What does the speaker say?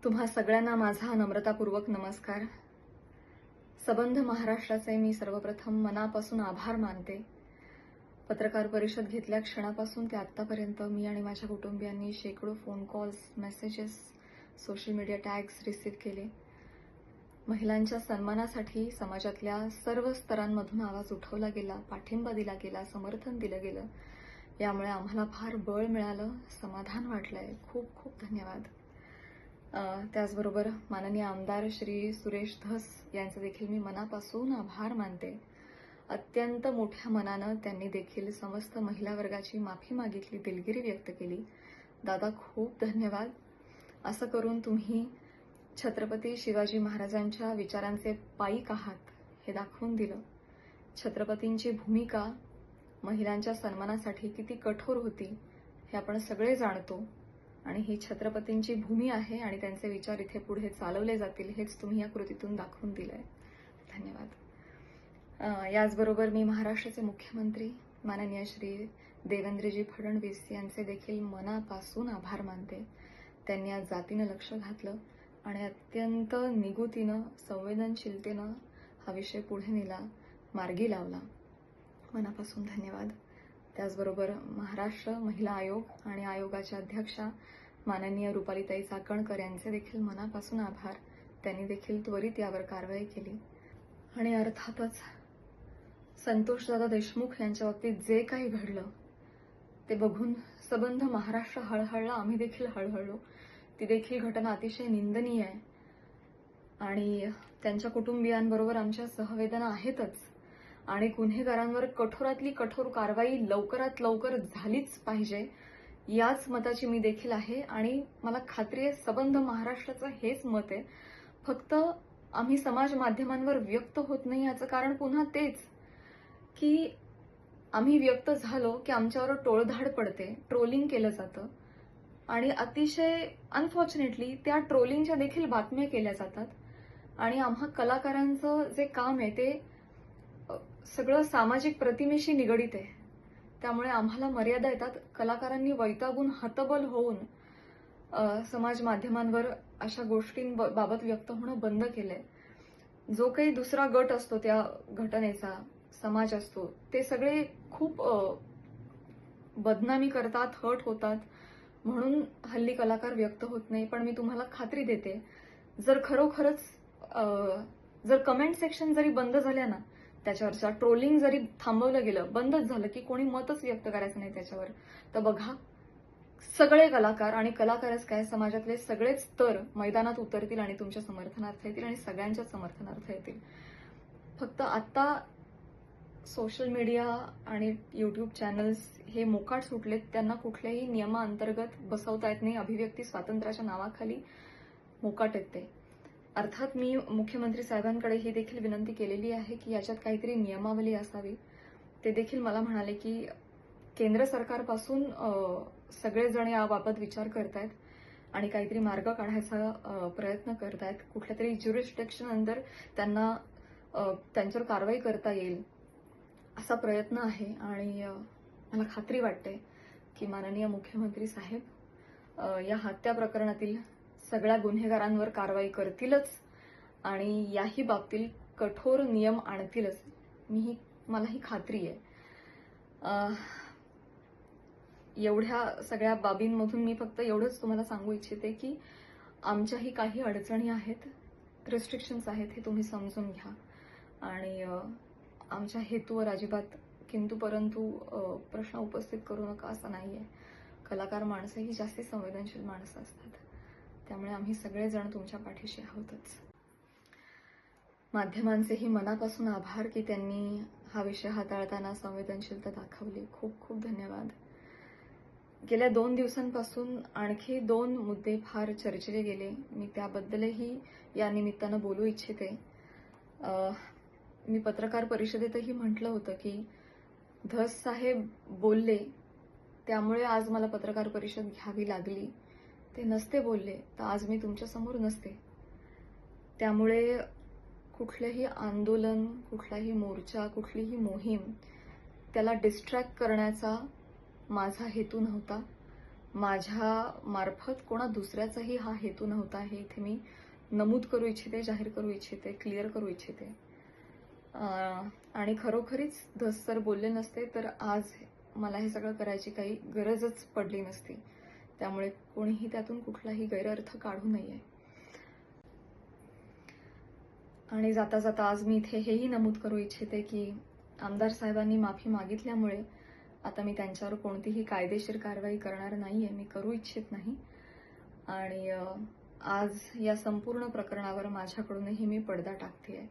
तुम्हा सगळ्यांना माझा नम्रतापूर्वक नमस्कार. सबंध महाराष्ट्राचे मी सर्वप्रथम मनापासून आभार मानते. पत्रकार परिषद घेतल्या क्षणापासून ते आतापर्यंत मी आणि माझ्या कुटुंबियांनी शेकडो phone calls, messages, social media tags receive केले. महिलांच्या सन्मानासाठी समाजातल्या सर्व स्तरांमधून आवाज उठवला गेला, पाठिंबा दिला गेला, समर्थन दिलं गेलं. यामुळे आम्हाला फार बळ मिळालं, समाधान वाटलंय. खूप खूप धन्यवाद. त्याचबरोबर माननीय आमदार श्री सुरेश धस यांचे देखील मी मनापासून आभार मानते. अत्यंत मोठ्या मनानं त्यांनी देखील समस्त महिला वर्गाची माफी मागितली, दिलगिरी व्यक्त केली. दादा खूप धन्यवाद. असं करून तुम्ही छत्रपती शिवाजी महाराजांच्या विचारांचे पाईक आहात हे दाखवून दिलं. छत्रपतींची भूमिका महिलांच्या सन्मानासाठी किती कठोर होती हे आपण सगळे जाणतो आणि ही छत्रपतींची भूमी आहे आणि त्यांचे विचार इथे पुढे चालवले जातील हेच तुम्ही या कृतीतून दाखवून दिलंय. धन्यवाद. याचबरोबर मी महाराष्ट्राचे मुख्यमंत्री माननीय श्री देवेंद्रजी फडणवीस यांचे देखील मनापासून आभार मानते. त्यांनी आज जातीनं लक्ष घातलं आणि अत्यंत निगुतीनं, संवेदनशीलतेनं हा विषय पुढे नेला, मार्गी लावला. मनापासून धन्यवाद. त्याचबरोबर महाराष्ट्र महिला आयोग आणि आयोगाच्या अध्यक्षा माननीय रुपालीताई चाकणकर यांचे देखील मनापासून आभार. त्यांनी देखील त्वरित यावर कारवाई केली. आणि अर्थातच संतोषदादा देशमुख यांच्या बाबतीत जे काही घडलं ते बघून सबंध महाराष्ट्र हळहळला, आम्ही देखील हळहळलो. ती देखील घटना अतिशय निंदनीय आहे आणि त्यांच्या कुटुंबियांबरोबर आमच्या सहवेदना आहेतच आणि गुन्हेगारांवर कठोरातली कठोर कारवाई लवकरात लवकर झालीच पाहिजे याच मताची मी देखील आहे आणि मला खात्री आहे सबंध महाराष्ट्राचं हेच मत आहे. फक्त आम्ही समाज माध्यमांवर व्यक्त होत नाही याचं कारण पुन्हा तेच की आम्ही व्यक्त झालो की आमच्यावर टोळधाड पडते, ट्रोलिंग केलं जातं आणि अतिशय अनफॉर्च्युनेटली त्या ट्रोलिंगच्या देखील बातम्या केल्या जातात आणि आम्हा कलाकारांचं जे काम आहे ते सगळं सामाजिक प्रतिमेशी निगडीत आहे. त्यामुळे आम्हाला मर्यादा येतात. कलाकारांनी वैतागून हतबल होऊन समाज माध्यमांवर अशा गोष्टींबाबत व्यक्त होणं बंद केलंय. जो काही दुसरा गट असतो त्या घटनेचा, समाज असतो, ते सगळे खूप बदनामी करतात, हर्ट होतात म्हणून हल्ली कलाकार व्यक्त होत नाही. पण मी तुम्हाला खात्री देते, जर खरोखरच जर कमेंट सेक्शन जरी बंद झाल्या ना, त्याच्यावरचा ट्रोलिंग जरी थांबवलं गेलं, बंदच झालं की कोणी मतच व्यक्त करायचं नाही त्याच्यावर, तर बघा सगळे कलाकार आणि कलाकारच काय समाजातले सगळेच स्तर मैदानात उतरतील आणि तुमच्या समर्थनार्थ येतील आणि सगळ्यांच्या समर्थनार्थ येतील. फक्त आता सोशल मीडिया आणि युट्यूब चॅनल्स हे मोकाट सुटलेत. त्यांना कुठल्याही नियमाअंतर्गत बसवता येत नाही. अभिव्यक्ती स्वातंत्र्याच्या नावाखाली मोकाट आहेत ते. अर्थात मी मुख्यमंत्री साहेबांकडे ही देखील विनंती केलेली आहे की याच्यात काहीतरी नियमावली असावी. ते देखील मला म्हणाले की केंद्र सरकारपासून सगळेजण याबाबत विचार करतायत आणि काहीतरी मार्ग काढायचा प्रयत्न करतायत. कुठल्या तरी ज्युरिस्डिक्शन अंडर त्यांना त्यांच्यावर कारवाई करता येईल असा प्रयत्न आहे आणि मला खात्री वाटते की माननीय मुख्यमंत्री साहेब या हत्या प्रकरणातील सगळ्या गुन्हेगारांवर कारवाई करतीलच आणि याही बाबतीत कठोर नियम आणतीलच. मला ही खात्री आहे. एवढ्या सगळ्या बाबींमधून मी फक्त एवढंच तुम्हाला सांगू इच्छिते की आमच्याही काही अडचणी आहेत, रिस्ट्रिक्शन्स आहेत, हे तुम्ही समजून घ्या आणि आमच्या हेतूवर अजिबात किंतु परंतु प्रश्न उपस्थित करू नका असं नाहीये. कलाकार माणसं ही जास्ती संवेदनशील माणसं असतात. त्यामुळे आम्ही सगळेजण तुमच्या पाठीशी आहोतच. माध्यमांचेही मनापासून आभार की त्यांनी हा विषय हाताळताना संवेदनशीलता दाखवली. खूप खूप धन्यवाद. गेल्या 2 दिवसांपासून आणखी 2 मुद्दे फार चर्चिले गेले. मी त्याबद्दलही या निमित्तानं बोलू इच्छिते. मी पत्रकार परिषदेतही म्हटलं होतं की धस साहेब बोलले त्यामुळे आज मला पत्रकार परिषद घ्यावी लागली. ते नसते बोलले तर आज मी तुमच्यासमोर नसते. त्यामुळे कुठलंही आंदोलन, कुठलाही मोर्चा, कुठलीही मोहीम त्याला डिस्ट्रॅक्ट करण्याचा माझा हेतू नव्हता. माझ्या मार्फत कोणा दुसऱ्याचाही हा हेतू नव्हता हे इथे मी नमूद करू इच्छिते, जाहीर करू इच्छिते, क्लिअर करू इच्छिते. आणि खरोखरीच धस सर बोलले नसते तर आज मला हे सगळं करायची काही गरजच पडली नसती. त्यामुळे कोणीही त्यातून कुठलाही गैरअर्थ काढू नये. आणि जाता जाता आज मी इथे हेही नमूद करू इच्छिते की आमदार साहेबांनी माफी मागितल्यामुळे आता मी त्यांच्यावर कोणतीही कायदेशीर कारवाई करणार नाहीये, मी करू इच्छित नाही. आणि आज या संपूर्ण प्रकरणावर माझ्याकडूनही मी पडदा टाकतेय.